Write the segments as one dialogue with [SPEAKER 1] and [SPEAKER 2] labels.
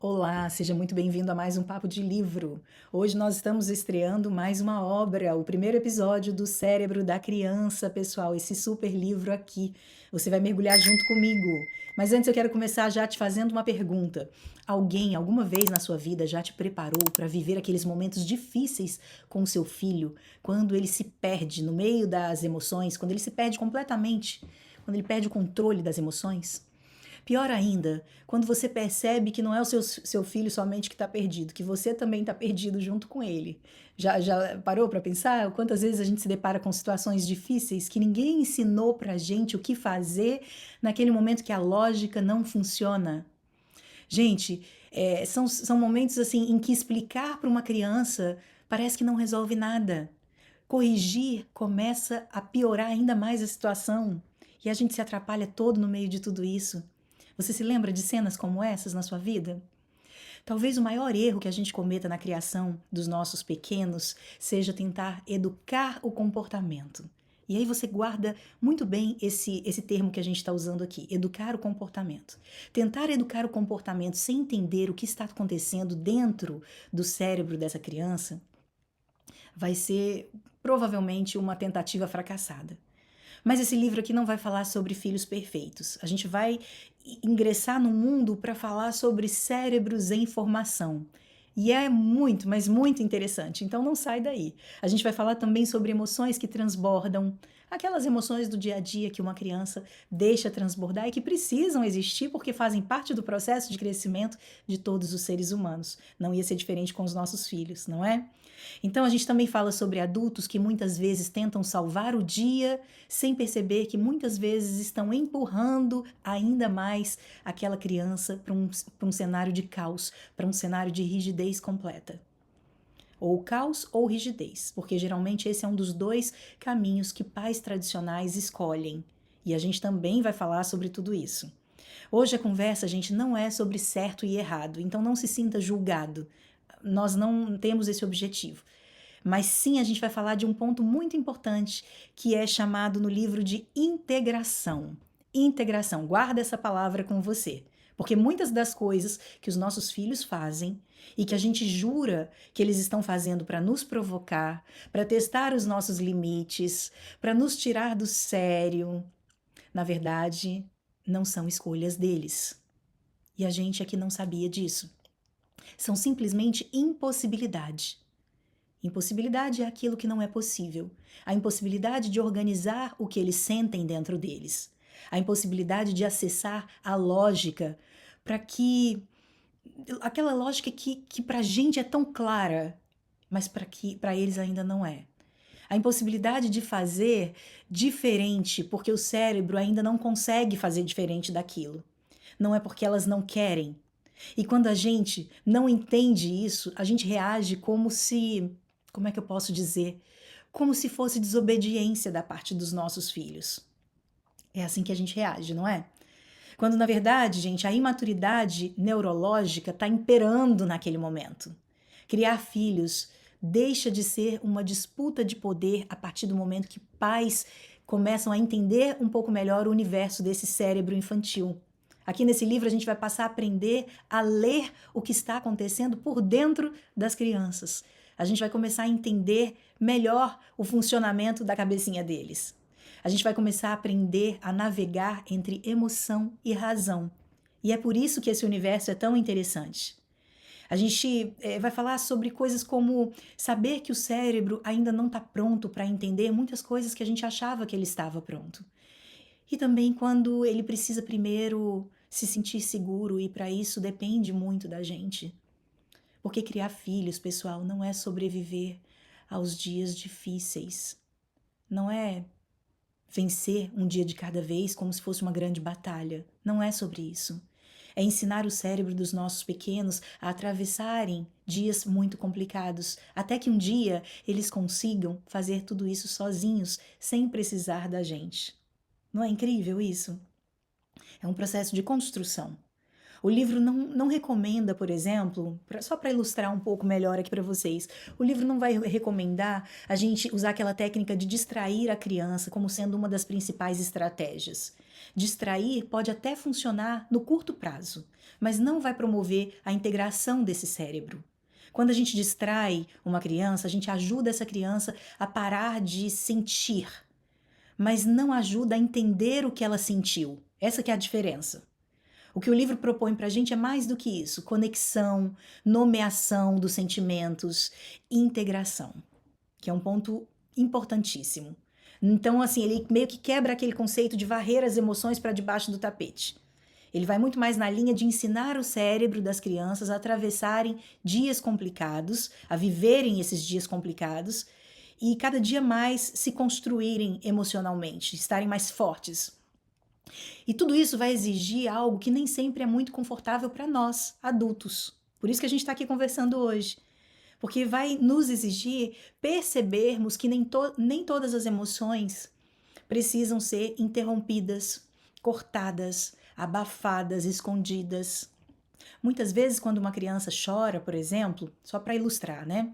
[SPEAKER 1] Olá, seja muito bem-vindo a mais um Papo de Livro. Hoje nós estamos estreando mais uma obra, o primeiro episódio do Cérebro da Criança, pessoal, esse super livro aqui. Você vai mergulhar junto comigo. Mas antes eu quero começar já te fazendo uma pergunta. Alguém, alguma vez na sua vida, já te preparou para viver aqueles momentos difíceis com o seu filho, quando ele se perde no meio das emoções, quando ele se perde completamente, quando ele perde o controle das emoções? Pior ainda, quando você percebe que não é o seu filho somente que está perdido, que você também está perdido junto com ele. Já parou para pensar quantas vezes a gente se depara com situações difíceis que ninguém ensinou para gente o que fazer naquele momento que a lógica não funciona? Gente, são momentos assim em que explicar para uma criança parece que não resolve nada. Corrigir começa a piorar ainda mais a situação e a gente se atrapalha todo no meio de tudo isso. Você se lembra de cenas como essas na sua vida? Talvez o maior erro que a gente cometa na criação dos nossos pequenos seja tentar educar o comportamento. E aí você guarda muito bem esse termo que a gente está usando aqui, educar o comportamento. Tentar educar o comportamento sem entender o que está acontecendo dentro do cérebro dessa criança vai ser provavelmente uma tentativa fracassada. Mas esse livro aqui não vai falar sobre filhos perfeitos. A gente vai ingressar no mundo para falar sobre cérebros em formação. E é muito, mas muito interessante. Então não sai daí. A gente vai falar também sobre emoções que transbordam, aquelas emoções do dia a dia que uma criança deixa transbordar e que precisam existir porque fazem parte do processo de crescimento de todos os seres humanos. Não ia ser diferente com os nossos filhos, não é? Então a gente também fala sobre adultos que muitas vezes tentam salvar o dia sem perceber que muitas vezes estão empurrando ainda mais aquela criança para um cenário de caos, para um cenário de rigidez completa. Ou caos ou rigidez, porque geralmente esse é um dos dois caminhos que pais tradicionais escolhem. E a gente também vai falar sobre tudo isso. Hoje a conversa, gente, não é sobre certo e errado, então não se sinta julgado. Nós não temos esse objetivo. Mas sim, a gente vai falar de um ponto muito importante que é chamado no livro de integração. Integração, guarda essa palavra com você. Porque muitas das coisas que os nossos filhos fazem e que a gente jura que eles estão fazendo para nos provocar, para testar os nossos limites, para nos tirar do sério, na verdade, não são escolhas deles. E a gente aqui não sabia disso. São simplesmente impossibilidade. Impossibilidade é aquilo que não é possível. A impossibilidade de organizar o que eles sentem dentro deles. A impossibilidade de acessar a lógica para que. Aquela lógica que para a gente é tão clara, mas para eles ainda não é. A impossibilidade de fazer diferente, porque o cérebro ainda não consegue fazer diferente daquilo. Não é porque elas não querem. E quando a gente não entende isso, a gente reage como se, como é que eu posso dizer? Como se fosse desobediência da parte dos nossos filhos. É assim que a gente reage, não é? Quando na verdade, gente, a imaturidade neurológica está imperando naquele momento. Criar filhos deixa de ser uma disputa de poder a partir do momento que pais começam a entender um pouco melhor o universo desse cérebro infantil. Aqui nesse livro a gente vai passar a aprender a ler o que está acontecendo por dentro das crianças. A gente vai começar a entender melhor o funcionamento da cabecinha deles. A gente vai começar a aprender a navegar entre emoção e razão. E é por isso que esse universo é tão interessante. A gente vai falar sobre coisas como saber que o cérebro ainda não está pronto para entender muitas coisas que a gente achava que ele estava pronto. E também quando ele precisa primeiro se sentir seguro, e para isso depende muito da gente. Porque criar filhos, pessoal, não é sobreviver aos dias difíceis. Não é vencer um dia de cada vez como se fosse uma grande batalha. Não é sobre isso. É ensinar o cérebro dos nossos pequenos a atravessarem dias muito complicados, até que um dia eles consigam fazer tudo isso sozinhos, sem precisar da gente. Não é incrível isso? É um processo de construção. O livro não recomenda, por exemplo, só para ilustrar um pouco melhor aqui para vocês, o livro não vai recomendar a gente usar aquela técnica de distrair a criança como sendo uma das principais estratégias. Distrair pode até funcionar no curto prazo, mas não vai promover a integração desse cérebro. Quando a gente distrai uma criança, a gente ajuda essa criança a parar de sentir, mas não ajuda a entender o que ela sentiu. Essa que é a diferença. O que o livro propõe para a gente é mais do que isso: conexão, nomeação dos sentimentos, integração, que é um ponto importantíssimo. Então, assim, ele meio que quebra aquele conceito de varrer as emoções para debaixo do tapete. Ele vai muito mais na linha de ensinar o cérebro das crianças a atravessarem dias complicados, a viverem esses dias complicados e cada dia mais se construírem emocionalmente, estarem mais fortes. E tudo isso vai exigir algo que nem sempre é muito confortável para nós, adultos. Por isso que a gente está aqui conversando hoje. Porque vai nos exigir percebermos que nem todas as emoções precisam ser interrompidas, cortadas, abafadas, escondidas. Muitas vezes, quando uma criança chora, por exemplo, só para ilustrar, né?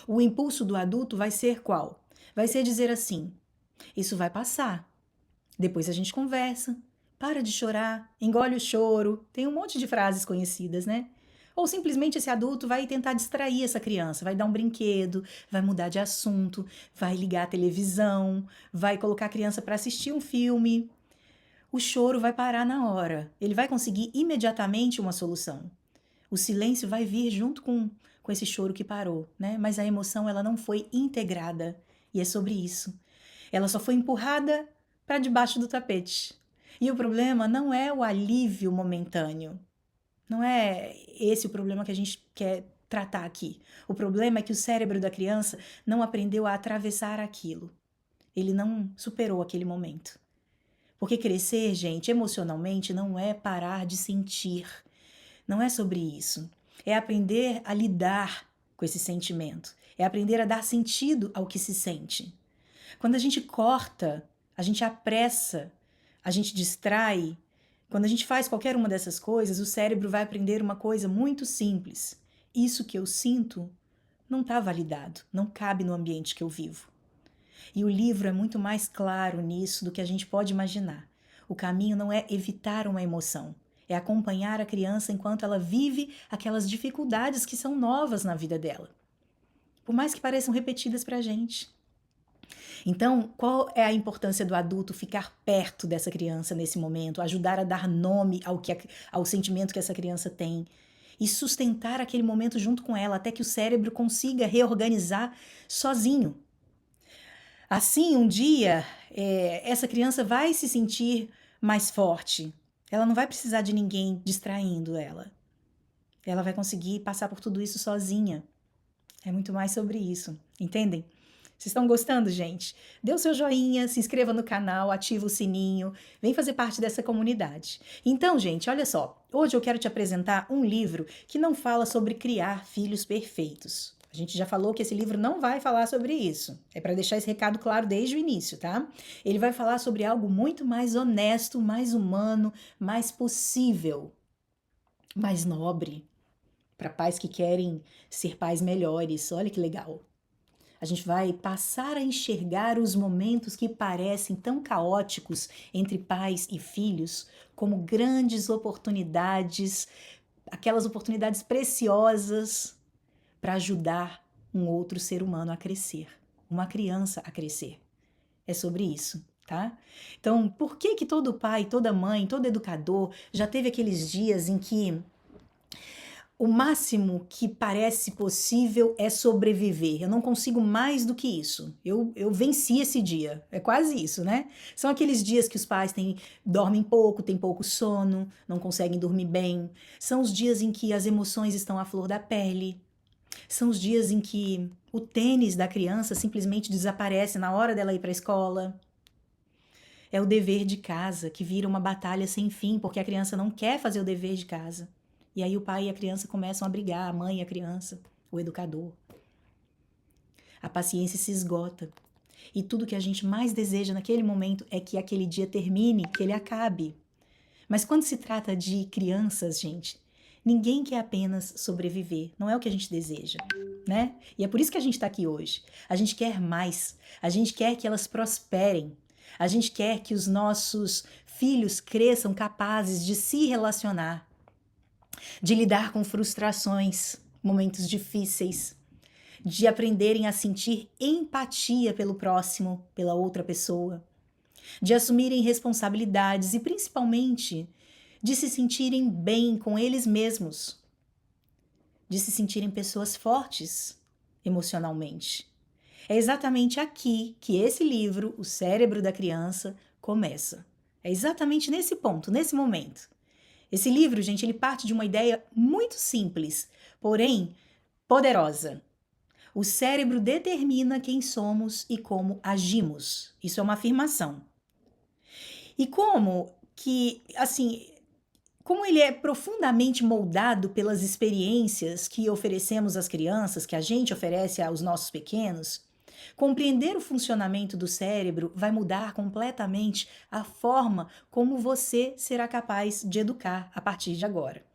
[SPEAKER 1] O impulso do adulto vai ser qual? Vai ser dizer assim: isso vai passar. Depois a gente conversa. Para de chorar, engole o choro. Tem um monte de frases conhecidas, né? Ou simplesmente esse adulto vai tentar distrair essa criança, vai dar um brinquedo, vai mudar de assunto, vai ligar a televisão, vai colocar a criança para assistir um filme. O choro vai parar na hora. Ele vai conseguir imediatamente uma solução. O silêncio vai vir junto com esse choro que parou, né? Mas a emoção ela não foi integrada. E é sobre isso. Ela só foi empurrada para debaixo do tapete. E o problema não é o alívio momentâneo. Não é esse o problema que a gente quer tratar aqui. O problema é que o cérebro da criança não aprendeu a atravessar aquilo. Ele não superou aquele momento. Porque crescer, gente, emocionalmente não é parar de sentir. Não é sobre isso. É aprender a lidar com esse sentimento. É aprender a dar sentido ao que se sente. Quando a gente corta, a gente apressa, a gente distrai, quando a gente faz qualquer uma dessas coisas, o cérebro vai aprender uma coisa muito simples. Isso que eu sinto não está validado, não cabe no ambiente que eu vivo. E o livro é muito mais claro nisso do que a gente pode imaginar. O caminho não é evitar uma emoção, é acompanhar a criança enquanto ela vive aquelas dificuldades que são novas na vida dela, por mais que pareçam repetidas para a gente. Então, qual é a importância do adulto ficar perto dessa criança nesse momento, ajudar a dar nome ao sentimento que essa criança tem e sustentar aquele momento junto com ela até que o cérebro consiga reorganizar sozinho. Assim, um dia, essa criança vai se sentir mais forte. Ela não vai precisar de ninguém distraindo ela. Ela vai conseguir passar por tudo isso sozinha. É muito mais sobre isso, entendem? Vocês estão gostando, gente? Dê o seu joinha, se inscreva no canal, ativa o sininho, vem fazer parte dessa comunidade. Então, gente, olha só, hoje eu quero te apresentar um livro que não fala sobre criar filhos perfeitos. A gente já falou que esse livro não vai falar sobre isso. É para deixar esse recado claro desde o início, tá? Ele vai falar sobre algo muito mais honesto, mais humano, mais possível, mais nobre, para pais que querem ser pais melhores. Olha que legal. A gente vai passar a enxergar os momentos que parecem tão caóticos entre pais e filhos como grandes oportunidades, aquelas oportunidades preciosas para ajudar um outro ser humano a crescer, uma criança a crescer. É sobre isso, tá? Então, por que que todo pai, toda mãe, todo educador já teve aqueles dias em que o máximo que parece possível é sobreviver. Eu não consigo mais do que isso. Eu venci esse dia. É quase isso, né? São aqueles dias que os pais dormem pouco, têm pouco sono, não conseguem dormir bem. São os dias em que as emoções estão à flor da pele. São os dias em que o tênis da criança simplesmente desaparece na hora dela ir para a escola. É o dever de casa que vira uma batalha sem fim, porque a criança não quer fazer o dever de casa. E aí o pai e a criança começam a brigar, a mãe e a criança, o educador. A paciência se esgota. E tudo que a gente mais deseja naquele momento é que aquele dia termine, que ele acabe. Mas quando se trata de crianças, gente, ninguém quer apenas sobreviver, não é o que a gente deseja, né? E é por isso que a gente está aqui hoje. A gente quer mais, a gente quer que elas prosperem, a gente quer que os nossos filhos cresçam capazes de se relacionar, de lidar com frustrações, momentos difíceis, de aprenderem a sentir empatia pelo próximo, pela outra pessoa, de assumirem responsabilidades e principalmente de se sentirem bem com eles mesmos, de se sentirem pessoas fortes emocionalmente. É exatamente aqui que esse livro, O Cérebro da Criança, começa. É exatamente nesse ponto, nesse momento. Esse livro, gente, ele parte de uma ideia muito simples, porém poderosa. O cérebro determina quem somos e como agimos. Isso é uma afirmação. E como que, assim, como ele é profundamente moldado pelas experiências que oferecemos às crianças, que a gente oferece aos nossos pequenos, compreender o funcionamento do cérebro vai mudar completamente a forma como você será capaz de educar a partir de agora.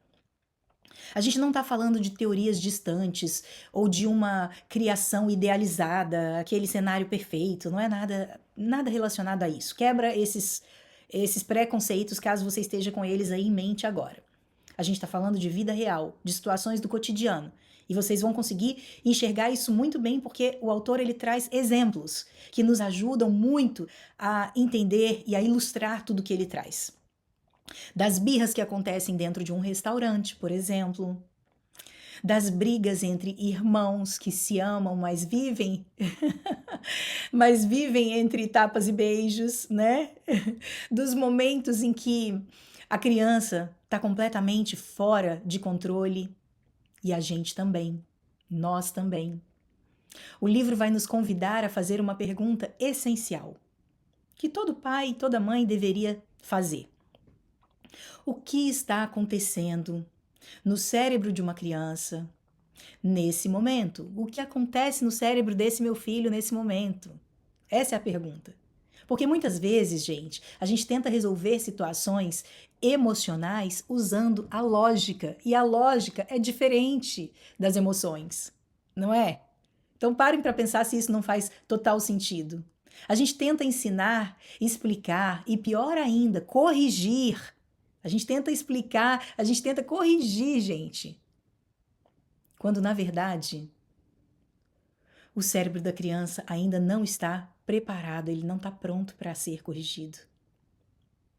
[SPEAKER 1] A gente não está falando de teorias distantes ou de uma criação idealizada, aquele cenário perfeito, não é nada relacionado a isso. Quebra esses preconceitos caso você esteja com eles aí em mente agora. A gente está falando de vida real, de situações do cotidiano. E vocês vão conseguir enxergar isso muito bem porque o autor ele traz exemplos que nos ajudam muito a entender e a ilustrar tudo que ele traz. Das birras que acontecem dentro de um restaurante, por exemplo, das brigas entre irmãos que se amam, mas vivem entre tapas e beijos, né? Dos momentos em que a criança está completamente fora de controle e a gente também, nós também. O livro vai nos convidar a fazer uma pergunta essencial, que todo pai e toda mãe deveria fazer. O que está acontecendo no cérebro de uma criança nesse momento? O que acontece no cérebro desse meu filho nesse momento? Essa é a pergunta. Porque muitas vezes, gente, a gente tenta resolver situações emocionais usando a lógica, e a lógica é diferente das emoções, não é? Então parem para pensar se isso não faz total sentido. A gente tenta ensinar, explicar e, pior ainda, corrigir. A gente tenta explicar, a gente tenta corrigir, gente. Quando, na verdade, o cérebro da criança ainda não está preparado, ele não está pronto para ser corrigido.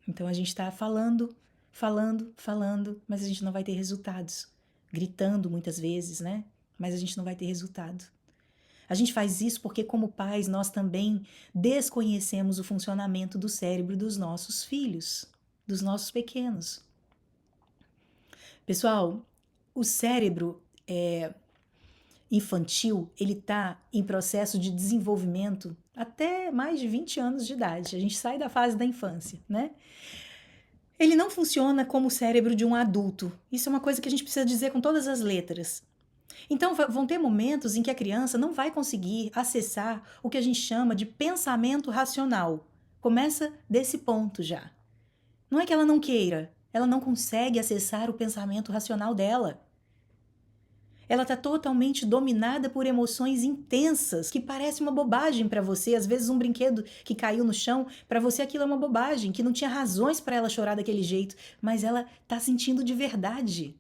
[SPEAKER 1] Então a gente está falando, mas a gente não vai ter resultados. Gritando muitas vezes, né? Mas a gente não vai ter resultado. A gente faz isso porque, como pais, nós também desconhecemos o funcionamento do cérebro dos nossos filhos, dos nossos pequenos. Pessoal, o cérebro infantil, ele está em processo de desenvolvimento até mais de 20 anos de idade. A gente sai da fase da infância, né? Ele não funciona como o cérebro de um adulto. Isso é uma coisa que a gente precisa dizer com todas as letras. Então, vão ter momentos em que a criança não vai conseguir acessar o que a gente chama de pensamento racional. Começa desse ponto já. Não é que ela não queira, ela não consegue acessar o pensamento racional dela. Ela está totalmente dominada por emoções intensas, que parece uma bobagem para você. Às vezes um brinquedo que caiu no chão, para você aquilo é uma bobagem, que não tinha razões para ela chorar daquele jeito, mas ela está sentindo de verdade.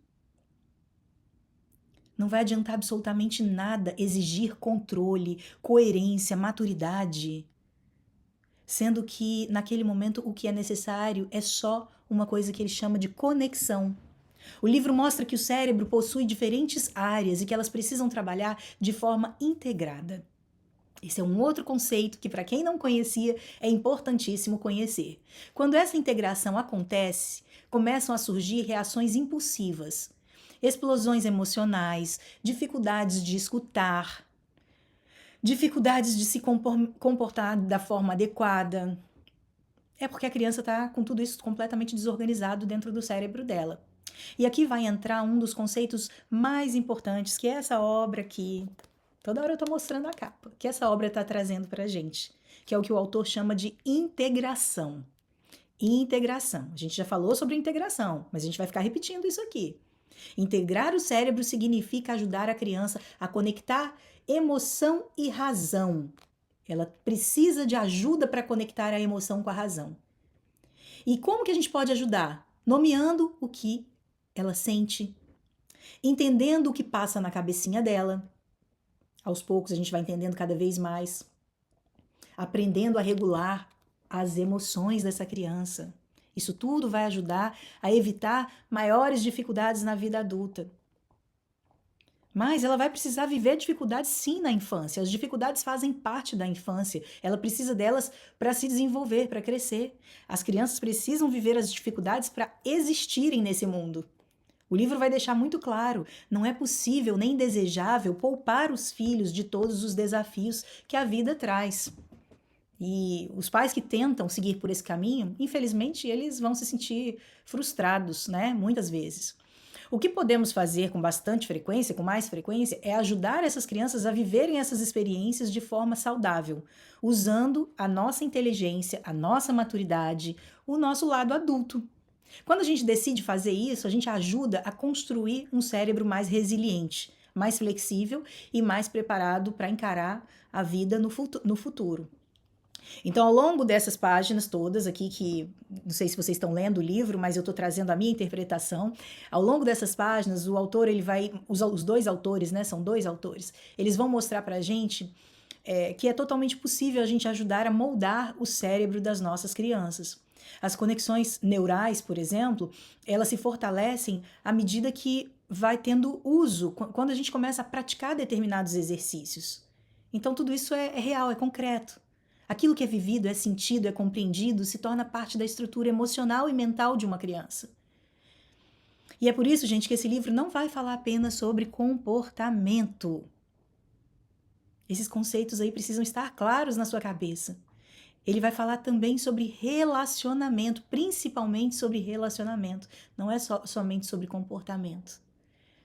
[SPEAKER 1] Não vai adiantar absolutamente nada exigir controle, coerência, maturidade, sendo que naquele momento o que é necessário é só uma coisa que ele chama de conexão. O livro mostra que o cérebro possui diferentes áreas e que elas precisam trabalhar de forma integrada. Esse é um outro conceito que, para quem não conhecia, é importantíssimo conhecer. Quando essa integração acontece, começam a surgir reações impulsivas, explosões emocionais, dificuldades de escutar, dificuldades de se comportar da forma adequada. É porque a criança está com tudo isso completamente desorganizado dentro do cérebro dela. E aqui vai entrar um dos conceitos mais importantes, que é essa obra aqui. Toda hora eu estou mostrando a capa, que essa obra está trazendo para a gente, que é o que o autor chama de integração. Integração. A gente já falou sobre integração, mas a gente vai ficar repetindo isso aqui. Integrar o cérebro significa ajudar a criança a conectar emoção e razão. Ela precisa de ajuda para conectar a emoção com a razão. E como que a gente pode ajudar? Nomeando o que ela sente, entendendo o que passa na cabecinha dela. Aos poucos a gente vai entendendo cada vez mais, aprendendo a regular as emoções dessa criança. Isso tudo vai ajudar a evitar maiores dificuldades na vida adulta. Mas ela vai precisar viver dificuldades sim na infância. As dificuldades fazem parte da infância. Ela precisa delas para se desenvolver, para crescer. As crianças precisam viver as dificuldades para existirem nesse mundo. O livro vai deixar muito claro, não é possível nem desejável poupar os filhos de todos os desafios que a vida traz. E os pais que tentam seguir por esse caminho, infelizmente, eles vão se sentir frustrados, né? Muitas vezes. O que podemos fazer com bastante frequência, com mais frequência, é ajudar essas crianças a viverem essas experiências de forma saudável, usando a nossa inteligência, a nossa maturidade, o nosso lado adulto. Quando a gente decide fazer isso, a gente ajuda a construir um cérebro mais resiliente, mais flexível e mais preparado para encarar a vida no futuro. Então, ao longo dessas páginas todas aqui, que não sei se vocês estão lendo o livro, mas eu estou trazendo a minha interpretação. Ao longo dessas páginas, o autor, ele vai, os dois autores, né, são dois autores, eles vão mostrar para a gente que é totalmente possível a gente ajudar a moldar o cérebro das nossas crianças. As conexões neurais, por exemplo, elas se fortalecem à medida que vai tendo uso, quando a gente começa a praticar determinados exercícios. Então, tudo isso é real, é concreto. Aquilo que é vivido, é sentido, é compreendido, se torna parte da estrutura emocional e mental de uma criança. E é por isso, gente, que esse livro não vai falar apenas sobre comportamento. Esses conceitos aí precisam estar claros na sua cabeça. Ele vai falar também sobre relacionamento, principalmente sobre relacionamento. Não é somente sobre comportamento.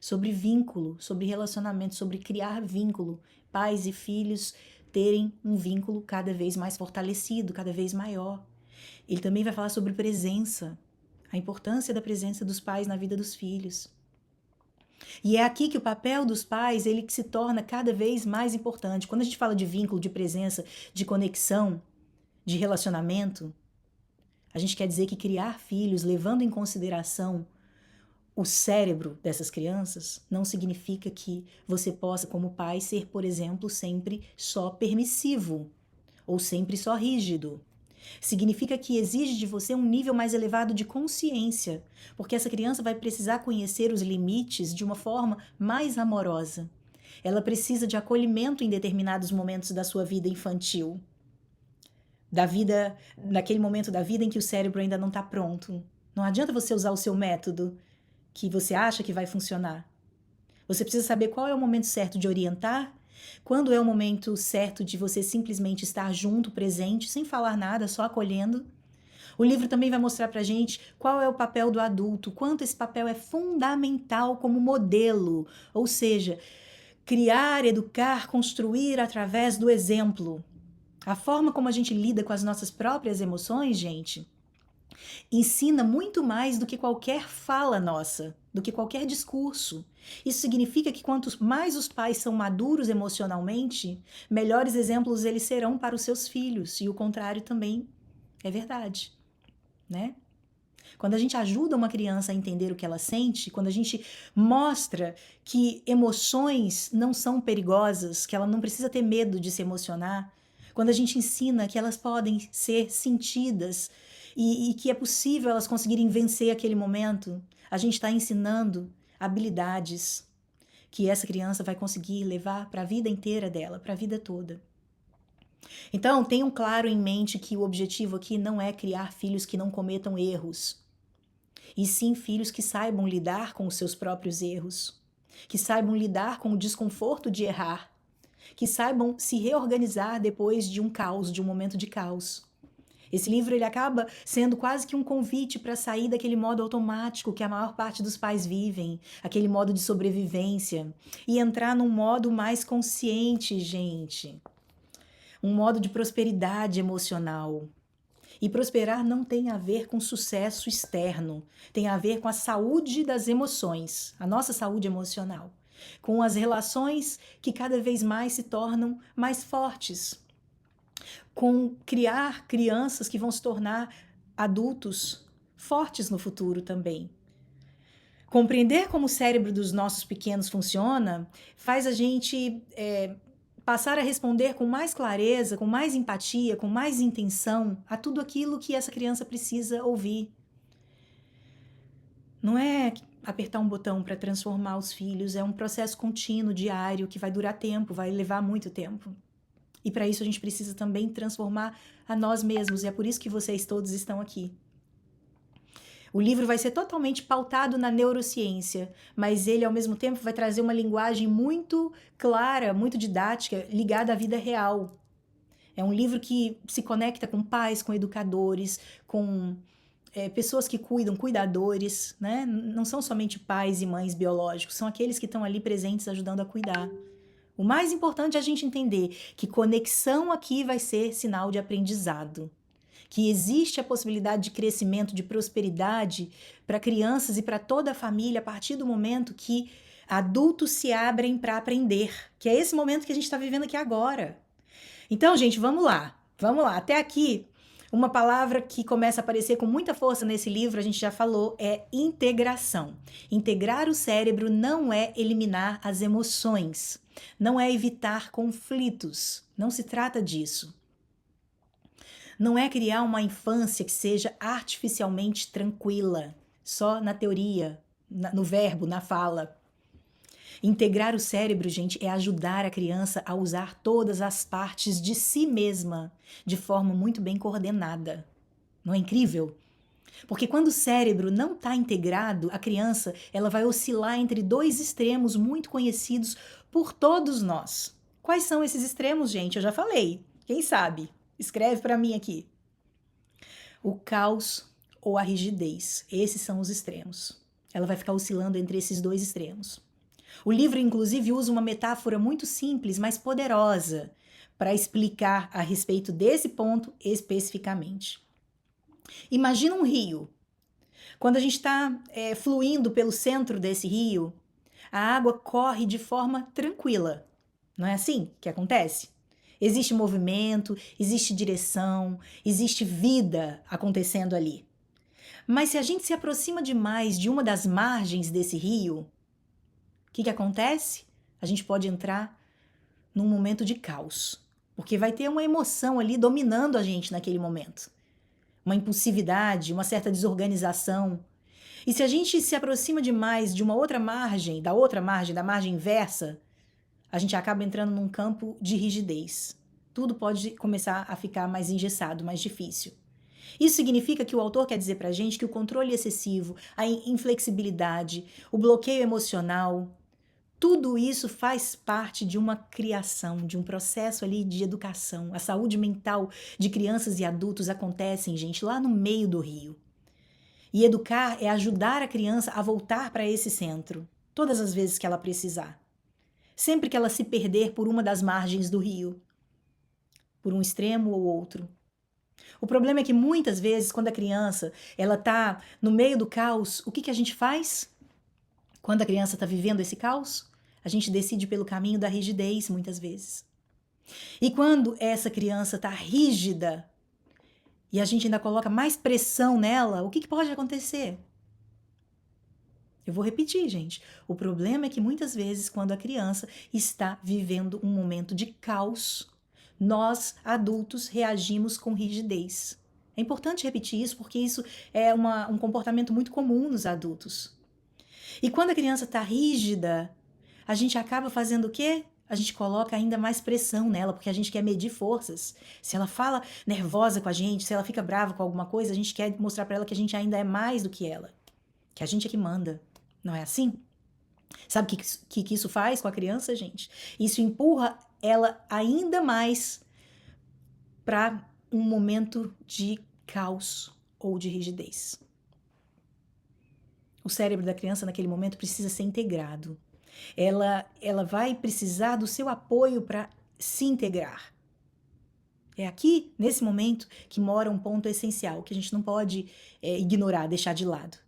[SPEAKER 1] Sobre vínculo, sobre relacionamento, sobre criar vínculo. Pais e filhos terem um vínculo cada vez mais fortalecido, cada vez maior. Ele também vai falar sobre presença, a importância da presença dos pais na vida dos filhos. E é aqui que o papel dos pais, ele se torna cada vez mais importante. Quando a gente fala de vínculo, de presença, de conexão, de relacionamento, a gente quer dizer que criar filhos, levando em consideração o cérebro dessas crianças, não significa que você possa, como pai, ser, por exemplo, sempre só permissivo ou sempre só rígido. Significa que exige de você um nível mais elevado de consciência, porque essa criança vai precisar conhecer os limites de uma forma mais amorosa. Ela precisa de acolhimento em determinados momentos da sua vida infantil. Naquele momento da vida em que o cérebro ainda não está pronto. Não adianta você usar o seu método que você acha que vai funcionar. Você precisa saber qual é o momento certo de orientar, quando é o momento certo de você simplesmente estar junto, presente, sem falar nada, só acolhendo. O livro também vai mostrar pra gente qual é o papel do adulto, quanto esse papel é fundamental como modelo, ou seja, criar, educar, construir através do exemplo. A forma como a gente lida com as nossas próprias emoções, gente, ensina muito mais do que qualquer fala nossa, do que qualquer discurso. Isso significa que quanto mais os pais são maduros emocionalmente, melhores exemplos eles serão para os seus filhos, e o contrário também é verdade, né? Quando a gente ajuda uma criança a entender o que ela sente, quando a gente mostra que emoções não são perigosas, que ela não precisa ter medo de se emocionar, quando a gente ensina que elas podem ser sentidas e que é possível elas conseguirem vencer aquele momento, a gente está ensinando habilidades que essa criança vai conseguir levar para a vida inteira dela, para a vida toda. Então, tenham claro em mente que o objetivo aqui não é criar filhos que não cometam erros, e sim filhos que saibam lidar com os seus próprios erros, que saibam lidar com o desconforto de errar, que saibam se reorganizar depois de um caos, de um momento de caos. Esse livro ele acaba sendo quase que um convite para sair daquele modo automático que a maior parte dos pais vivem, aquele modo de sobrevivência, e entrar num modo mais consciente, gente. Um modo de prosperidade emocional. E prosperar não tem a ver com sucesso externo, tem a ver com a saúde das emoções, a nossa saúde emocional, com as relações que cada vez mais se tornam mais fortes, com criar crianças que vão se tornar adultos fortes no futuro também. Compreender como o cérebro dos nossos pequenos funciona faz a gente passar a responder com mais clareza, com mais empatia, com mais intenção a tudo aquilo que essa criança precisa ouvir. Não é apertar um botão para transformar os filhos, é um processo contínuo, diário, que vai durar tempo, vai levar muito tempo. E para isso a gente precisa também transformar a nós mesmos, e é por isso que vocês todos estão aqui. O livro vai ser totalmente pautado na neurociência, mas ele, ao mesmo tempo, vai trazer uma linguagem muito clara, muito didática, ligada à vida real. É um livro que se conecta com pais, com educadores, com pessoas que cuidam, cuidadores, né? Não são somente pais e mães biológicos, são aqueles que estão ali presentes ajudando a cuidar. O mais importante é a gente entender que conexão aqui vai ser sinal de aprendizado. Que existe a possibilidade de crescimento, de prosperidade para crianças e para toda a família a partir do momento que adultos se abrem para aprender, que é esse momento que a gente está vivendo aqui agora. Então, gente, vamos lá. Até aqui, uma palavra que começa a aparecer com muita força nesse livro, a gente já falou, é integração. Integrar o cérebro não é eliminar as emoções, não é evitar conflitos, não se trata disso. Não é criar uma infância que seja artificialmente tranquila, só na teoria, no verbo, na fala. Integrar o cérebro, gente, é ajudar a criança a usar todas as partes de si mesma de forma muito bem coordenada. Não é incrível? Porque quando o cérebro não está integrado, a criança ela vai oscilar entre dois extremos muito conhecidos por todos nós. Quais são esses extremos, gente? Eu já falei. Quem sabe? Escreve para mim aqui. O caos ou a rigidez. Esses são os extremos. Ela vai ficar oscilando entre esses dois extremos. O livro, inclusive, usa uma metáfora muito simples, mas poderosa, para explicar a respeito desse ponto especificamente. Imagina um rio. Quando a gente está fluindo pelo centro desse rio, a água corre de forma tranquila. Não é assim que acontece? Existe movimento, existe direção, existe vida acontecendo ali. Mas se a gente se aproxima demais de uma das margens desse rio, o que acontece? A gente pode entrar num momento de caos, porque vai ter uma emoção ali dominando a gente naquele momento. Uma impulsividade, uma certa desorganização. E se a gente se aproxima demais de uma outra margem, da margem inversa, a gente acaba entrando num campo de rigidez. Tudo pode começar a ficar mais engessado, mais difícil. Isso significa que o autor quer dizer pra gente que o controle excessivo, a inflexibilidade, o bloqueio emocional, tudo isso faz parte de uma criação, de um processo ali de educação. A saúde mental de crianças e adultos acontecem, gente, lá no meio do rio. E educar é ajudar a criança a voltar para esse centro, todas as vezes que ela precisar. Sempre que ela se perder por uma das margens do rio, por um extremo ou outro. O problema é que muitas vezes, quando a criança ela está no meio do caos, o que a gente faz? Quando a criança está vivendo esse caos, a gente decide pelo caminho da rigidez, muitas vezes. E quando essa criança está rígida e a gente ainda coloca mais pressão nela, o que pode acontecer? Eu vou repetir, gente. O problema é que muitas vezes, quando a criança está vivendo um momento de caos, nós, adultos, reagimos com rigidez. É importante repetir isso porque isso é um comportamento muito comum nos adultos. E quando a criança está rígida, a gente acaba fazendo o quê? A gente coloca ainda mais pressão nela, porque a gente quer medir forças. Se ela fala nervosa com a gente, se ela fica brava com alguma coisa, a gente quer mostrar para ela que a gente ainda é mais do que ela. Que a gente é que manda. Não é assim? Sabe o que isso faz com a criança, gente? Isso empurra ela ainda mais para um momento de caos ou de rigidez. O cérebro da criança naquele momento precisa ser integrado. Ela vai precisar do seu apoio para se integrar. É aqui, nesse momento, que mora um ponto essencial, que a gente não pode ignorar, deixar de lado.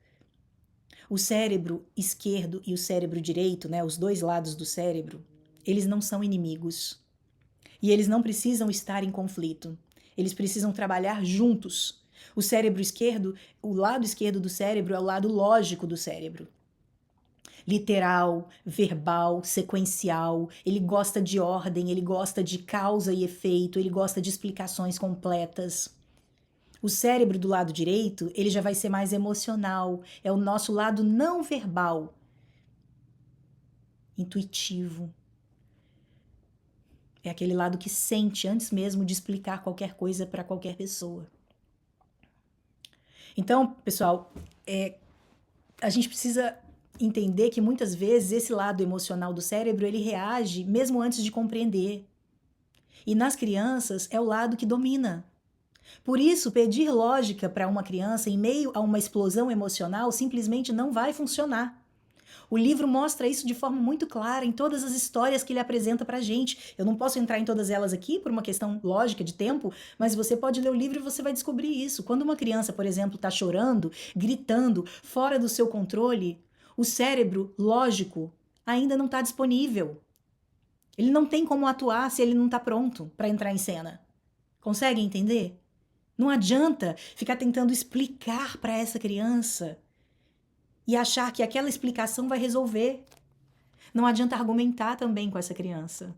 [SPEAKER 1] O cérebro esquerdo e o cérebro direito, né, os dois lados do cérebro, eles não são inimigos. E eles não precisam estar em conflito. Eles precisam trabalhar juntos. O cérebro esquerdo, o lado esquerdo do cérebro é o lado lógico do cérebro. Literal, verbal, sequencial, ele gosta de ordem, ele gosta de causa e efeito, ele gosta de explicações completas. O cérebro do lado direito, ele já vai ser mais emocional, é o nosso lado não verbal, intuitivo. É aquele lado que sente antes mesmo de explicar qualquer coisa para qualquer pessoa. Então, pessoal, a gente precisa entender que muitas vezes esse lado emocional do cérebro, ele reage mesmo antes de compreender. E nas crianças é o lado que domina. Por isso, pedir lógica para uma criança em meio a uma explosão emocional simplesmente não vai funcionar. O livro mostra isso de forma muito clara em todas as histórias que ele apresenta pra gente. Eu não posso entrar em todas elas aqui por uma questão lógica de tempo, mas você pode ler o livro e você vai descobrir isso. Quando uma criança, por exemplo, está chorando, gritando, fora do seu controle, o cérebro lógico ainda não está disponível. Ele não tem como atuar se ele não está pronto para entrar em cena. Consegue entender? Não adianta ficar tentando explicar para essa criança e achar que aquela explicação vai resolver. Não adianta argumentar também com essa criança.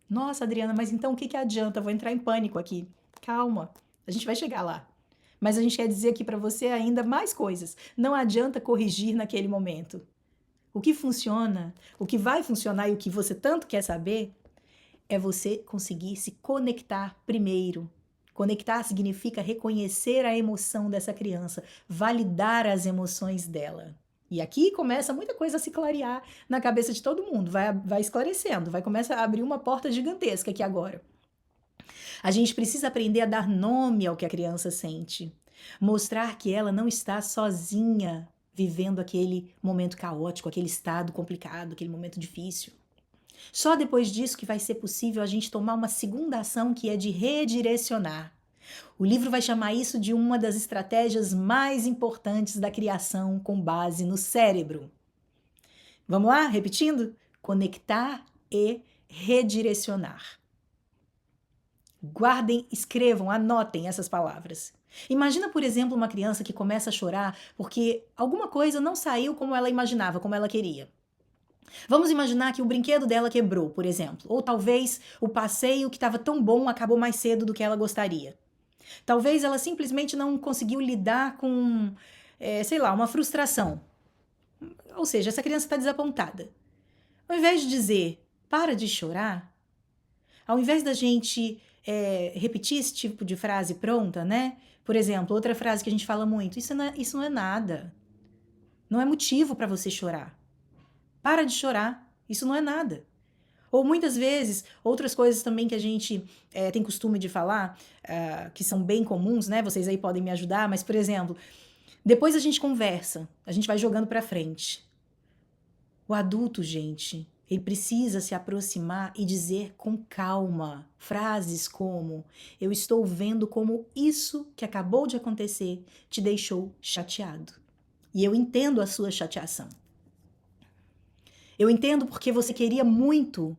[SPEAKER 1] Nossa, Adriana, mas então o que adianta? Eu vou entrar em pânico aqui. Calma, a gente vai chegar lá. Mas a gente quer dizer aqui para você ainda mais coisas. Não adianta corrigir naquele momento. O que funciona, o que vai funcionar e o que você tanto quer saber é você conseguir se conectar primeiro. Conectar significa reconhecer a emoção dessa criança, validar as emoções dela. E aqui começa muita coisa a se clarear na cabeça de todo mundo, vai esclarecendo, vai começar a abrir uma porta gigantesca aqui agora. A gente precisa aprender a dar nome ao que a criança sente, mostrar que ela não está sozinha vivendo aquele momento caótico, aquele estado complicado, aquele momento difícil. Só depois disso que vai ser possível a gente tomar uma segunda ação que é de redirecionar. O livro vai chamar isso de uma das estratégias mais importantes da criação com base no cérebro. Vamos lá? Repetindo? Conectar e redirecionar. Guardem, escrevam, anotem essas palavras. Imagina, por exemplo, uma criança que começa a chorar porque alguma coisa não saiu como ela imaginava, como ela queria. Vamos imaginar que o brinquedo dela quebrou, por exemplo. Ou talvez o passeio que estava tão bom acabou mais cedo do que ela gostaria. Talvez ela simplesmente não conseguiu lidar com, sei lá, uma frustração. Ou seja, essa criança está desapontada. Ao invés de dizer, para de chorar, ao invés da gente repetir esse tipo de frase pronta, né? Por exemplo, outra frase que a gente fala muito, isso não é nada. Não é motivo para você chorar. Para de chorar, isso não é nada. Ou muitas vezes, outras coisas também que a gente tem costume de falar, que são bem comuns, né? Vocês aí podem me ajudar, mas, por exemplo, depois a gente conversa, a gente vai jogando pra frente. O adulto, gente, ele precisa se aproximar e dizer com calma frases como: eu estou vendo como isso que acabou de acontecer te deixou chateado. E eu entendo a sua chateação. Eu entendo porque você queria muito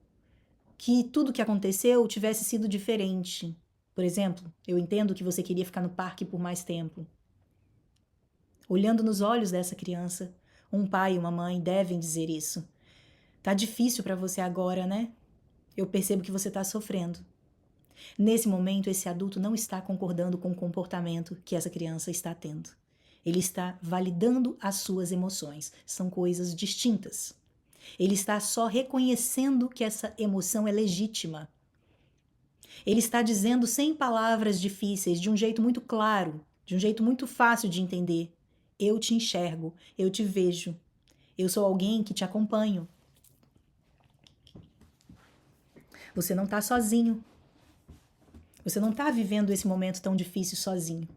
[SPEAKER 1] que tudo que aconteceu tivesse sido diferente. Por exemplo, eu entendo que você queria ficar no parque por mais tempo. Olhando nos olhos dessa criança, um pai e uma mãe devem dizer isso. Tá difícil para você agora, né? Eu percebo que você tá sofrendo. Nesse momento, esse adulto não está concordando com o comportamento que essa criança está tendo. Ele está validando as suas emoções. São coisas distintas. Ele está só reconhecendo que essa emoção é legítima. Ele está dizendo sem palavras difíceis, de um jeito muito claro, de um jeito muito fácil de entender. Eu te enxergo, eu te vejo. Eu sou alguém que te acompanho. Você não está sozinho. Você não está vivendo esse momento tão difícil sozinho.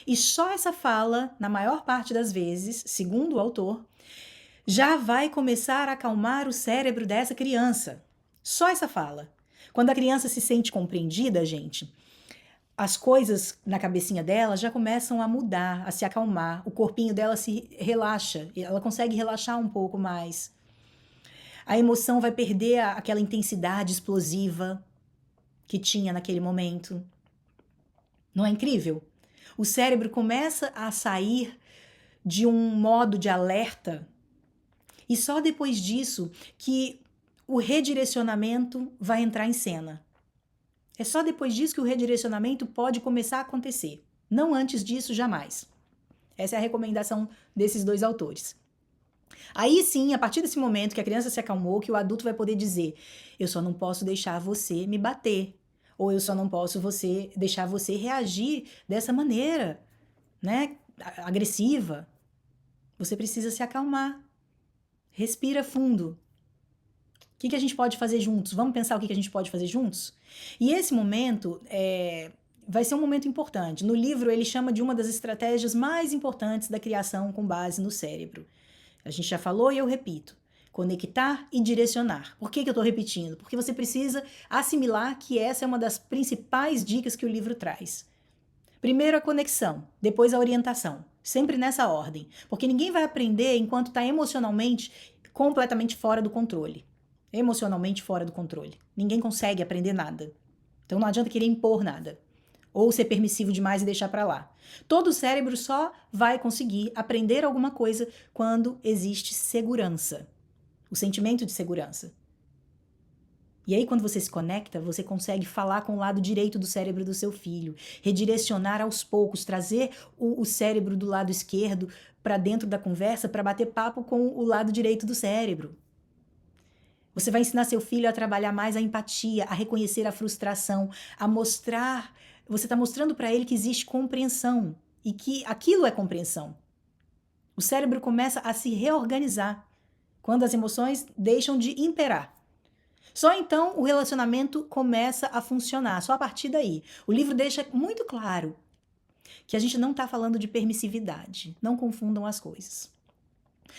[SPEAKER 1] E só essa fala, na maior parte das vezes, segundo o autor, já vai começar a acalmar o cérebro dessa criança. Só essa fala. Quando a criança se sente compreendida, gente, as coisas na cabecinha dela já começam a mudar, a se acalmar, o corpinho dela se relaxa, ela consegue relaxar um pouco mais. A emoção vai perder aquela intensidade explosiva que tinha naquele momento. Não é incrível? O cérebro começa a sair de um modo de alerta e só depois disso que o redirecionamento vai entrar em cena. É só depois disso que o redirecionamento pode começar a acontecer. Não antes disso, jamais. Essa é a recomendação desses dois autores. Aí sim, a partir desse momento que a criança se acalmou, que o adulto vai poder dizer: eu só não posso deixar você me bater. Ou eu só não posso deixar você reagir dessa maneira, né? Agressiva. Você precisa se acalmar. Respira fundo. O que a gente pode fazer juntos? Vamos pensar o que a gente pode fazer juntos? E esse momento vai ser um momento importante. No livro, ele chama de uma das estratégias mais importantes da criação com base no cérebro. A gente já falou e eu repito. Conectar e direcionar. Por que eu estou repetindo? Porque você precisa assimilar que essa é uma das principais dicas que o livro traz. Primeiro a conexão, depois a orientação. Sempre nessa ordem. Porque ninguém vai aprender enquanto está emocionalmente completamente fora do controle. Emocionalmente fora do controle. Ninguém consegue aprender nada. Então não adianta querer impor nada. Ou ser permissivo demais e deixar para lá. Todo o cérebro só vai conseguir aprender alguma coisa quando existe segurança. O sentimento de segurança. E aí, quando você se conecta, você consegue falar com o lado direito do cérebro do seu filho, redirecionar aos poucos, trazer o cérebro do lado esquerdo para dentro da conversa para bater papo com o lado direito do cérebro. Você vai ensinar seu filho a trabalhar mais a empatia, a reconhecer a frustração, a mostrar. Você está mostrando para ele que existe compreensão e que aquilo é compreensão. O cérebro começa a se reorganizar quando as emoções deixam de imperar. Só então o relacionamento começa a funcionar, só a partir daí. O livro deixa muito claro que a gente não está falando de permissividade, não confundam as coisas.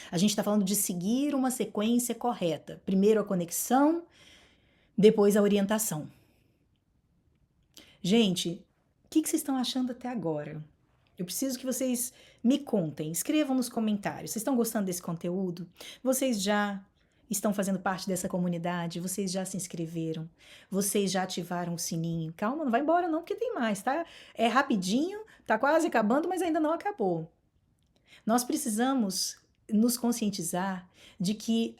[SPEAKER 1] A gente está falando de seguir uma sequência correta. Primeiro a conexão, depois a orientação. Gente, o que vocês estão achando até agora? Eu preciso que vocês me contem, escrevam nos comentários. Vocês estão gostando desse conteúdo? Vocês já estão fazendo parte dessa comunidade? Vocês já se inscreveram? Vocês já ativaram o sininho? Calma, não vai embora não, porque tem mais, tá? É rapidinho, tá quase acabando, mas ainda não acabou. Nós precisamos nos conscientizar de que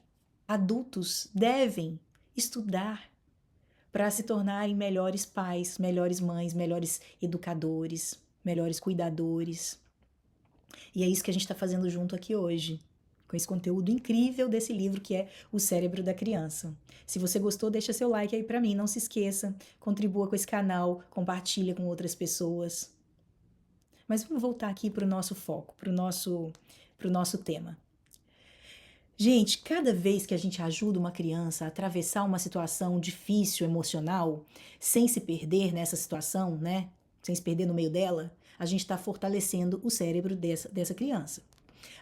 [SPEAKER 1] adultos devem estudar para se tornarem melhores pais, melhores mães, melhores educadores, melhores cuidadores. E é isso que a gente está fazendo junto aqui hoje, com esse conteúdo incrível desse livro que é O Cérebro da Criança. Se você gostou, deixa seu like aí para mim, não se esqueça, contribua com esse canal, compartilha com outras pessoas. Mas vamos voltar aqui para o nosso foco, para o nosso tema. Gente, cada vez que a gente ajuda uma criança a atravessar uma situação difícil, emocional, sem se perder nessa situação, né? Sem se perder no meio dela, a gente está fortalecendo o cérebro dessa criança.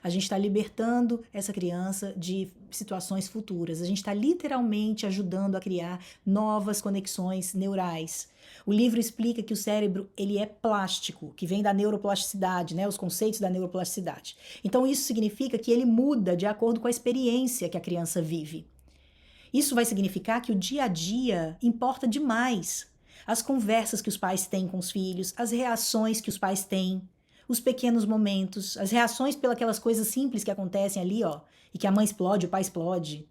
[SPEAKER 1] A gente está libertando essa criança de situações futuras. A gente está literalmente ajudando a criar novas conexões neurais. O livro explica que o cérebro ele é plástico, que vem da neuroplasticidade, né? Os conceitos da neuroplasticidade. Então isso significa que ele muda de acordo com a experiência que a criança vive. Isso vai significar que o dia a dia importa demais. As conversas que os pais têm com os filhos, as reações que os pais têm, os pequenos momentos, as reações pelas coisas simples que acontecem ali, ó, e que a mãe explode, o pai explode.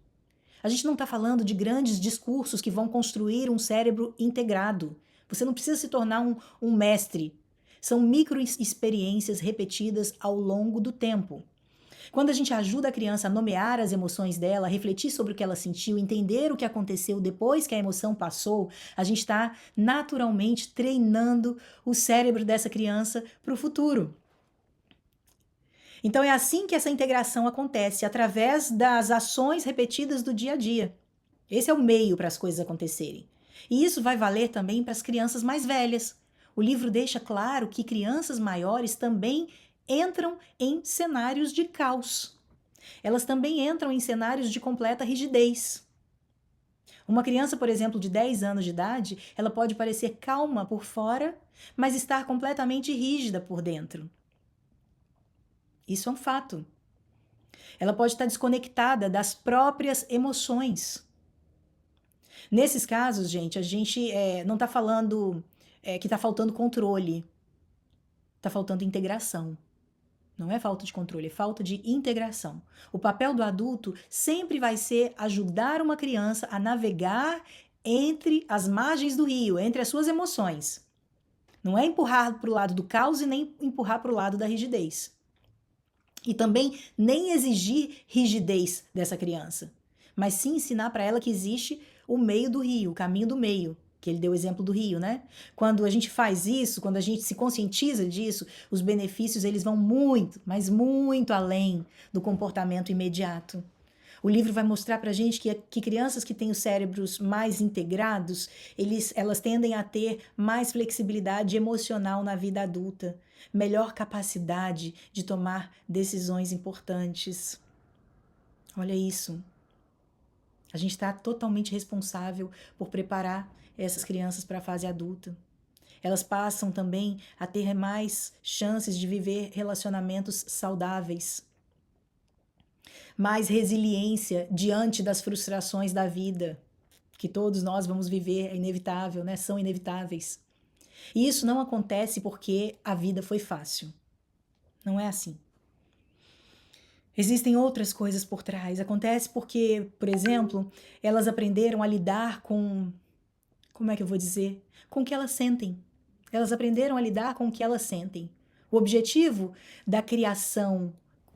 [SPEAKER 1] A gente não está falando de grandes discursos que vão construir um cérebro integrado. Você não precisa se tornar um mestre. São micro-experiências repetidas ao longo do tempo. Quando a gente ajuda a criança a nomear as emoções dela, a refletir sobre o que ela sentiu, entender o que aconteceu depois que a emoção passou, a gente está naturalmente treinando o cérebro dessa criança para o futuro. Então é assim que essa integração acontece, através das ações repetidas do dia a dia. Esse é o meio para as coisas acontecerem. E isso vai valer também para as crianças mais velhas. O livro deixa claro que crianças maiores também entram em cenários de caos. Elas também entram em cenários de completa rigidez. Uma criança, por exemplo, de 10 anos de idade, ela pode parecer calma por fora, mas estar completamente rígida por dentro. Isso é um fato. Ela pode estar desconectada das próprias emoções. Nesses casos, gente, a gente não está falando que está faltando controle, está faltando integração. Não é falta de controle, é falta de integração. O papel do adulto sempre vai ser ajudar uma criança a navegar entre as margens do rio, entre as suas emoções. Não é empurrar para o lado do caos e nem empurrar para o lado da rigidez. E também nem exigir rigidez dessa criança, mas sim ensinar para ela que existe o meio do rio, o caminho do meio, que ele deu o exemplo do rio, né? Quando a gente faz isso, quando a gente se conscientiza disso, os benefícios eles vão muito, mas muito além do comportamento imediato. O livro vai mostrar pra gente que crianças que têm os cérebros mais integrados, elas tendem a ter mais flexibilidade emocional na vida adulta, melhor capacidade de tomar decisões importantes. Olha isso. A gente está totalmente responsável por preparar essas crianças para a fase adulta. Elas passam também a ter mais chances de viver relacionamentos saudáveis, mais resiliência diante das frustrações da vida, que todos nós vamos viver, é inevitável, né? São inevitáveis. E isso não acontece porque a vida foi fácil. Não é assim. Existem outras coisas por trás. Acontece porque, por exemplo, elas aprenderam a lidar com, como é que eu vou dizer? Com o que elas sentem. Elas aprenderam a lidar com o que elas sentem. O objetivo da criação,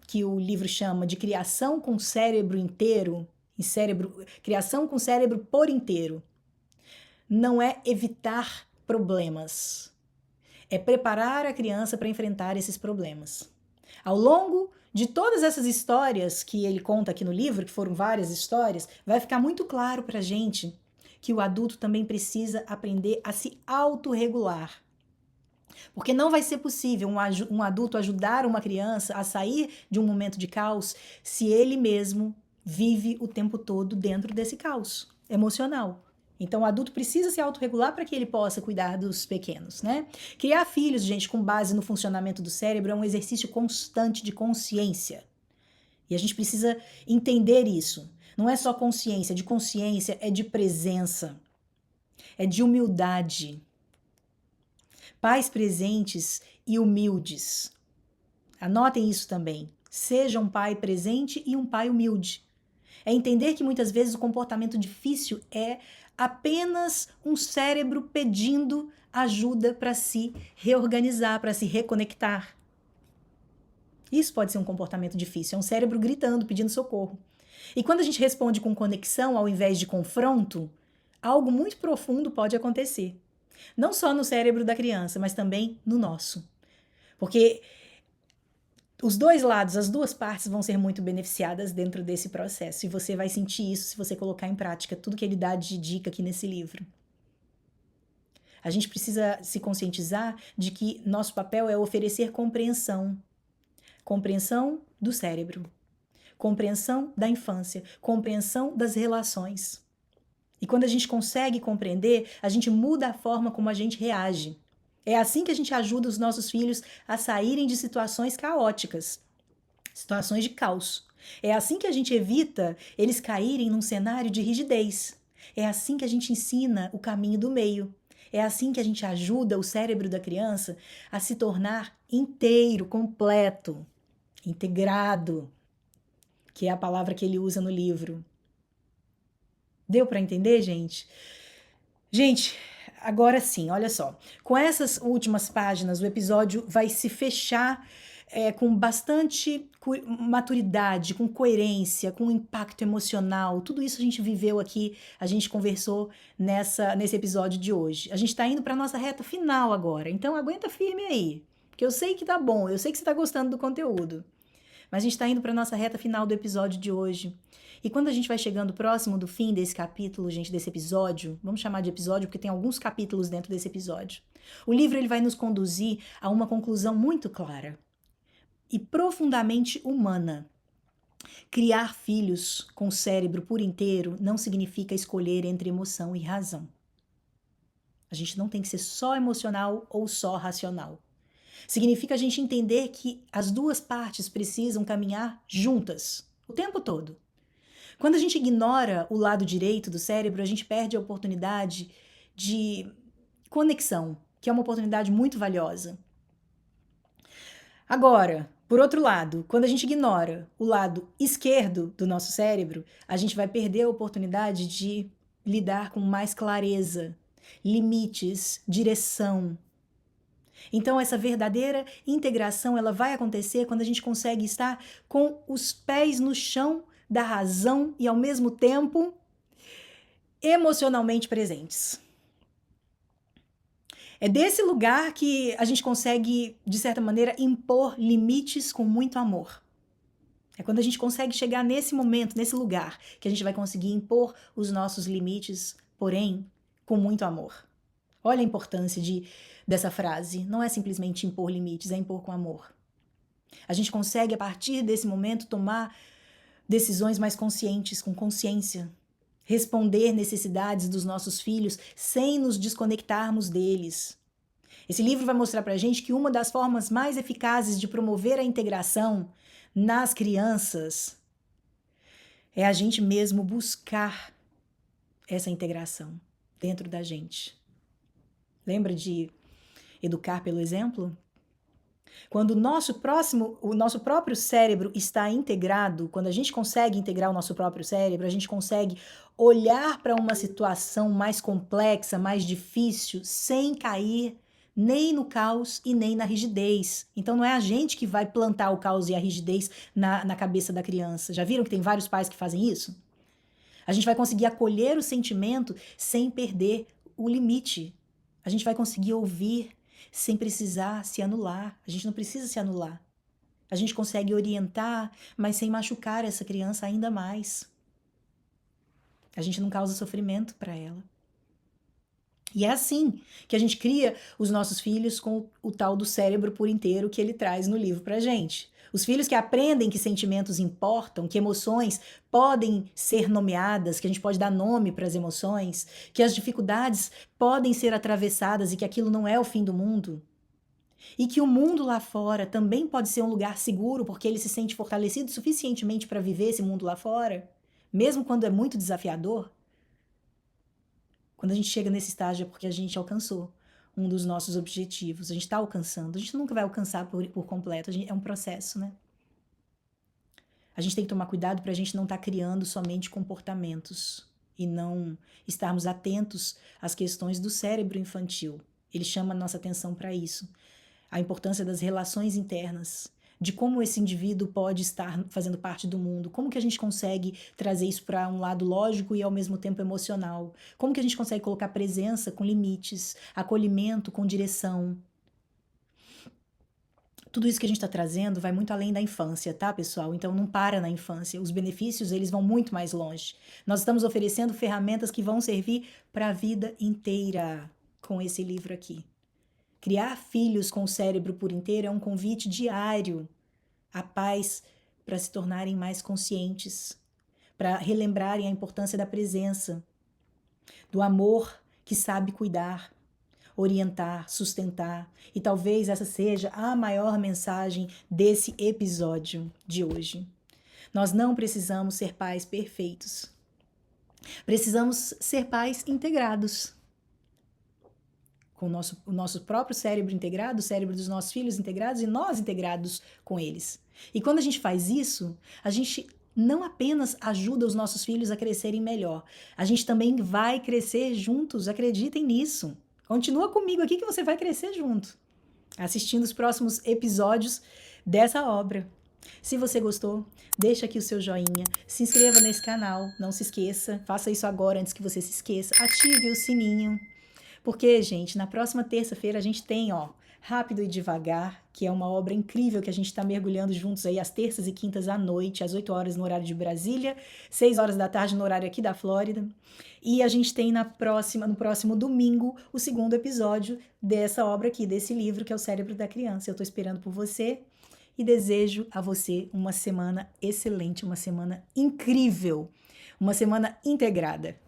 [SPEAKER 1] que o livro chama de criação com cérebro inteiro, criação com cérebro por inteiro, não é evitar problemas. É preparar a criança para enfrentar esses problemas. Ao longo de todas essas histórias que ele conta aqui no livro, que foram várias histórias, vai ficar muito claro para a gente que o adulto também precisa aprender a se autorregular. Porque não vai ser possível um adulto ajudar uma criança a sair de um momento de caos se ele mesmo vive o tempo todo dentro desse caos emocional. Então, o adulto precisa se autorregular para que ele possa cuidar dos pequenos, né? Criar filhos, gente, com base no funcionamento do cérebro é um exercício constante de consciência. E a gente precisa entender isso. Não é só consciência, de consciência é de presença, é de humildade. Pais presentes e humildes. Anotem isso também. Seja um pai presente e um pai humilde. É entender que muitas vezes o comportamento difícil é apenas um cérebro pedindo ajuda para se reorganizar, para se reconectar. Isso pode ser um comportamento difícil, é um cérebro gritando, pedindo socorro. E quando a gente responde com conexão ao invés de confronto, algo muito profundo pode acontecer. Não só no cérebro da criança, mas também no nosso. Porque os dois lados, as duas partes vão ser muito beneficiadas dentro desse processo. E você vai sentir isso se você colocar em prática tudo que ele dá de dica aqui nesse livro. A gente precisa se conscientizar de que nosso papel é oferecer compreensão. Compreensão do cérebro. Compreensão da infância. Compreensão das relações. E quando a gente consegue compreender, a gente muda a forma como a gente reage. É assim que a gente ajuda os nossos filhos a saírem de situações caóticas, situações de caos. É assim que a gente evita eles caírem num cenário de rigidez. É assim que a gente ensina o caminho do meio. É assim que a gente ajuda o cérebro da criança a se tornar inteiro, completo, integrado, que é a palavra que ele usa no livro. Deu para entender, gente? Gente, agora sim, olha só. Com essas últimas páginas, o episódio vai se fechar com bastante maturidade, com coerência, com impacto emocional. Tudo isso a gente viveu aqui, a gente conversou nesse episódio de hoje. A gente está indo para nossa reta final agora, então aguenta firme aí, porque eu sei que tá bom, eu sei que você está gostando do conteúdo. Mas a gente está indo para nossa reta final do episódio de hoje. E quando a gente vai chegando próximo do fim desse capítulo, gente, desse episódio, vamos chamar de episódio porque tem alguns capítulos dentro desse episódio. O livro ele vai nos conduzir a uma conclusão muito clara e profundamente humana. Criar filhos com o cérebro por inteiro não significa escolher entre emoção e razão. A gente não tem que ser só emocional ou só racional. Significa a gente entender que as duas partes precisam caminhar juntas, o tempo todo. Quando a gente ignora o lado direito do cérebro, a gente perde a oportunidade de conexão, que é uma oportunidade muito valiosa. Agora, por outro lado, quando a gente ignora o lado esquerdo do nosso cérebro, a gente vai perder a oportunidade de lidar com mais clareza, limites, direção. Então, essa verdadeira integração, ela vai acontecer quando a gente consegue estar com os pés no chão da razão e, ao mesmo tempo, emocionalmente presentes. É desse lugar que a gente consegue, de certa maneira, impor limites com muito amor. É quando a gente consegue chegar nesse momento, nesse lugar, que a gente vai conseguir impor os nossos limites, porém, com muito amor. Olha a importância dessa frase. Não é simplesmente impor limites, é impor com amor. A gente consegue, a partir desse momento, tomar decisões mais conscientes, com consciência. Responder necessidades dos nossos filhos sem nos desconectarmos deles. Esse livro vai mostrar pra gente que uma das formas mais eficazes de promover a integração nas crianças é a gente mesmo buscar essa integração dentro da gente. Lembra de educar pelo exemplo? Quando o nosso próprio cérebro está integrado, quando a gente consegue integrar o nosso próprio cérebro, a gente consegue olhar para uma situação mais complexa, mais difícil, sem cair nem no caos e nem na rigidez. Então não é a gente que vai plantar o caos e a rigidez na cabeça da criança. Já viram que tem vários pais que fazem isso? A gente vai conseguir acolher o sentimento sem perder o limite. A gente vai conseguir ouvir sem precisar se anular. A gente não precisa se anular. A gente consegue orientar, mas sem machucar essa criança ainda mais. A gente não causa sofrimento para ela. E é assim que a gente cria os nossos filhos com o tal do cérebro por inteiro que ele traz no livro pra gente. Os filhos que aprendem que sentimentos importam, que emoções podem ser nomeadas, que a gente pode dar nome para as emoções, que as dificuldades podem ser atravessadas e que aquilo não é o fim do mundo. E que o mundo lá fora também pode ser um lugar seguro porque ele se sente fortalecido suficientemente para viver esse mundo lá fora, mesmo quando é muito desafiador. Quando a gente chega nesse estágio é porque a gente alcançou um dos nossos objetivos. A gente está alcançando. A gente nunca vai alcançar por completo. É um processo, né? A gente tem que tomar cuidado para a gente não estar criando somente comportamentos e não estarmos atentos às questões do cérebro infantil. Ele chama a nossa atenção para isso. A importância das relações internas, de como esse indivíduo pode estar fazendo parte do mundo, como que a gente consegue trazer isso para um lado lógico e ao mesmo tempo emocional, como que a gente consegue colocar presença com limites, acolhimento com direção. Tudo isso que a gente está trazendo vai muito além da infância, tá, pessoal? Então não para na infância, os benefícios eles vão muito mais longe. Nós estamos oferecendo ferramentas que vão servir para a vida inteira com esse livro aqui. Criar filhos com o cérebro por inteiro é um convite diário à paz para se tornarem mais conscientes, para relembrarem a importância da presença, do amor que sabe cuidar, orientar, sustentar. E talvez essa seja a maior mensagem desse episódio de hoje. Nós não precisamos ser pais perfeitos. Precisamos ser pais integrados. Com o nosso próprio cérebro integrado, o cérebro dos nossos filhos integrados e nós integrados com eles. E quando a gente faz isso, a gente não apenas ajuda os nossos filhos a crescerem melhor, a gente também vai crescer juntos, acreditem nisso. Continua comigo aqui que você vai crescer junto, assistindo os próximos episódios dessa obra. Se você gostou, deixa aqui o seu joinha, se inscreva nesse canal, não se esqueça, faça isso agora antes que você se esqueça, ative o sininho. Porque, gente, na próxima terça-feira a gente tem, Rápido e Devagar, que é uma obra incrível que a gente está mergulhando juntos aí às terças e quintas à noite, às 8 horas no horário de Brasília, 6 horas da tarde no horário aqui da Flórida. E a gente tem no próximo domingo, o segundo episódio dessa obra aqui, desse livro, que é O Cérebro da Criança. Eu estou esperando por você e desejo a você uma semana excelente, uma semana incrível, uma semana integrada.